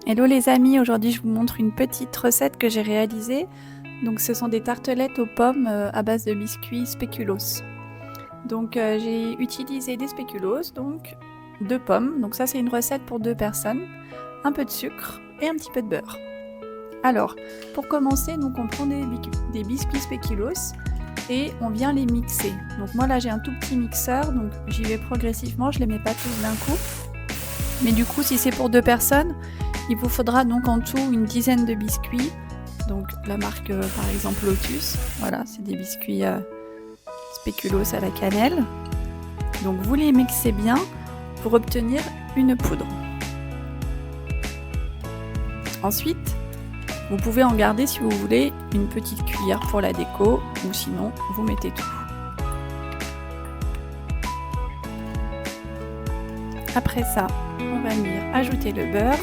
Hello les amis, aujourd'hui je vous montre une petite recette que j'ai réalisée. Donc ce sont des tartelettes aux pommes à base de biscuits spéculoos. Donc j'ai utilisé des spéculoos, donc 2 pommes. Donc ça c'est une recette pour 2 personnes, un peu de sucre et un petit peu de beurre. Alors pour commencer, donc on prend des biscuits spéculoos et on vient les mixer. Donc moi là j'ai un tout petit mixeur, donc j'y vais progressivement, je les mets pas tous d'un coup. Mais du coup si c'est pour 2 personnes, il vous faudra donc en tout une dizaine de biscuits, donc la marque par exemple Lotus, voilà, c'est des biscuits spéculoos à la cannelle. Donc vous les mixez bien pour obtenir une poudre. Ensuite, vous pouvez en garder si vous voulez une petite cuillère pour la déco, ou sinon vous mettez tout. Après ça, on va venir ajouter le beurre.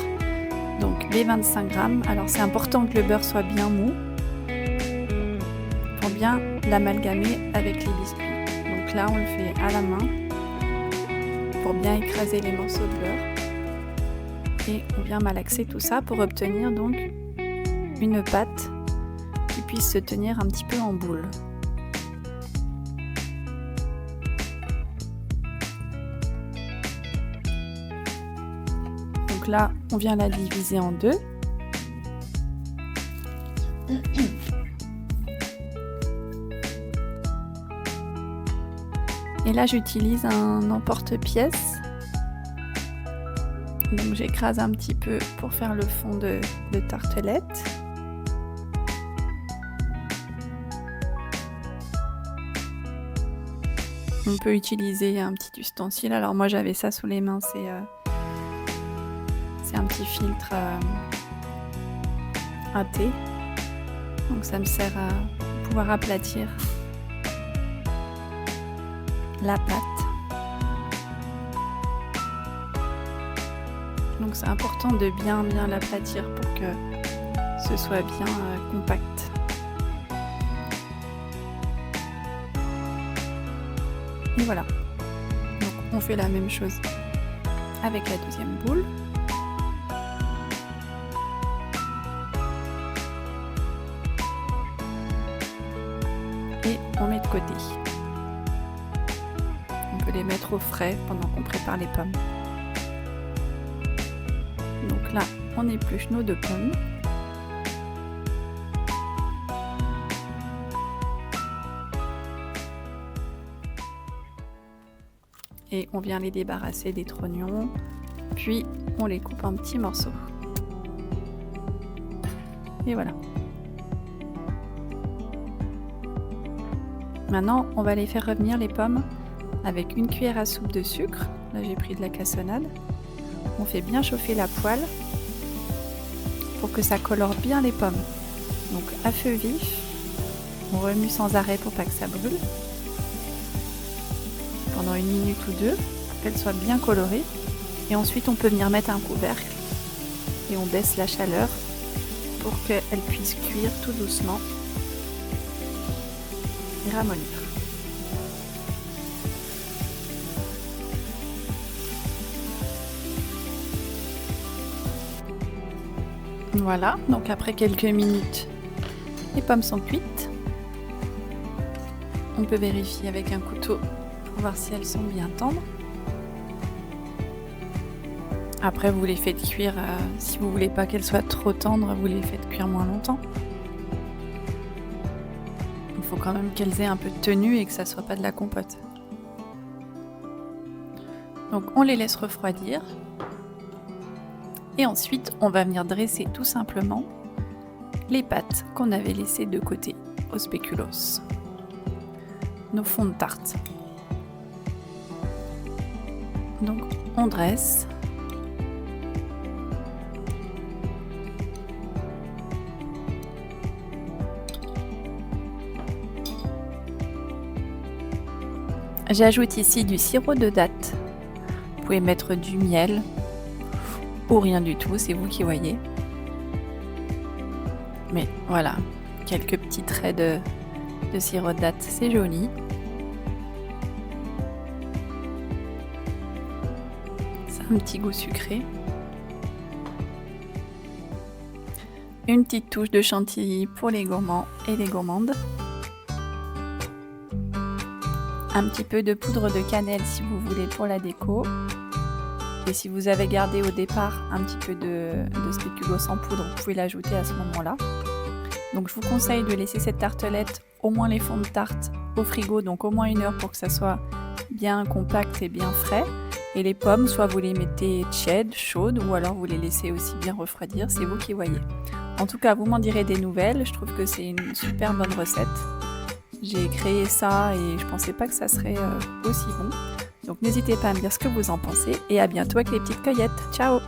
Donc les 25 grammes, alors c'est important que le beurre soit bien mou pour bien l'amalgamer avec les biscuits. Donc là on le fait à la main pour bien écraser les morceaux de beurre. Et on vient malaxer tout ça pour obtenir donc une pâte qui puisse se tenir un petit peu en boule. Donc là, on vient la diviser en deux. Et là, j'utilise un emporte-pièce. Donc j'écrase un petit peu pour faire le fond de tartelette. On peut utiliser un petit ustensile. Alors moi, j'avais ça sous les mains, c'est un petit filtre à thé, donc ça me sert à pouvoir aplatir la pâte. Donc c'est important de bien l'aplatir pour que ce soit bien compact. Et voilà, donc on fait la même chose avec la deuxième boule. Et on met de côté. On peut les mettre au frais pendant qu'on prépare les pommes. Donc là, on épluche nos 2 pommes. Et on vient les débarrasser des trognons, puis on les coupe en petits morceaux. Et voilà. Maintenant, on va les faire revenir les pommes avec une cuillère à soupe de sucre. Là, j'ai pris de la cassonade. On fait bien chauffer la poêle pour que ça colore bien les pommes. Donc à feu vif, on remue sans arrêt pour pas que ça brûle. Pendant 1 minute ou 2, pour qu'elles soient bien colorées. Et ensuite, on peut venir mettre un couvercle et on baisse la chaleur pour qu'elles puissent cuire tout doucement et ramollir. Voilà, donc après quelques minutes, les pommes sont cuites. On peut vérifier avec un couteau pour voir si elles sont bien tendres. Après, vous les faites cuire, si vous voulez pas qu'elles soient trop tendres, vous les faites cuire moins longtemps. Il faut quand même qu'elles aient un peu de tenue et que ça soit pas de la compote. Donc on les laisse refroidir. Et ensuite, on va venir dresser tout simplement les pâtes qu'on avait laissées de côté au spéculoos. Nos fonds de tarte. Donc on dresse. J'ajoute ici du sirop de date. Vous pouvez mettre du miel ou rien du tout, c'est vous qui voyez. Mais voilà, quelques petits traits de sirop de date, c'est joli. Ça a un petit goût sucré. Une petite touche de chantilly pour les gourmands et les gourmandes. Un petit peu de poudre de cannelle si vous voulez pour la déco. Et si vous avez gardé au départ un petit peu de spéculoos en poudre, vous pouvez l'ajouter à ce moment-là. Donc je vous conseille de laisser cette tartelette, au moins les fonds de tarte, au frigo, donc au moins 1 heure pour que ça soit bien compact et bien frais. Et les pommes, soit vous les mettez tièdes, chaudes, ou alors vous les laissez aussi bien refroidir, c'est vous qui voyez. En tout cas, vous m'en direz des nouvelles, je trouve que c'est une super bonne recette. J'ai créé ça et je pensais pas que ça serait aussi bon. Donc n'hésitez pas à me dire ce que vous en pensez et à bientôt avec les petites cueillettes. Ciao!